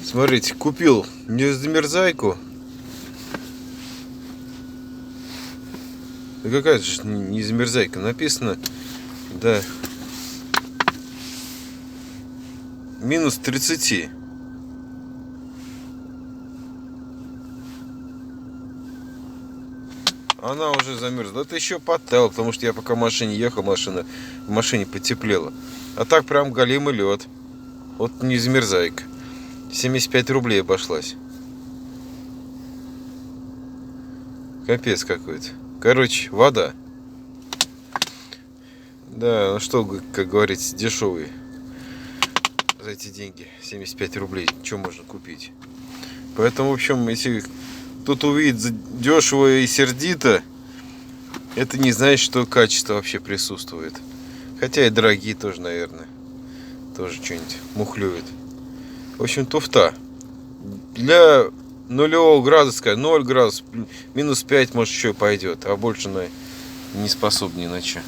Смотрите, купил незамерзайку. Да какая же незамерзайка? Написано, да, минус 30. Она уже замерзла. Это еще подтаяла, потому что я пока в машине ехал, в машине потеплела. А так прям голимый лед. Вот не замерзайка. 75 рублей обошлась. Капец какой-то. Короче, вода. Да, ну что, как говорится, дешевый. За эти деньги 75 рублей. Что можно купить? Поэтому, в общем, если кто-то увидит дешево и сердито, это не значит, что качество вообще присутствует. Хотя и дорогие тоже, наверное. Тоже что-нибудь мухлюют. В общем, туфта. Для нулевого градуса, 0 градусов, минус 5, может, еще пойдет. А больше не способен иначе.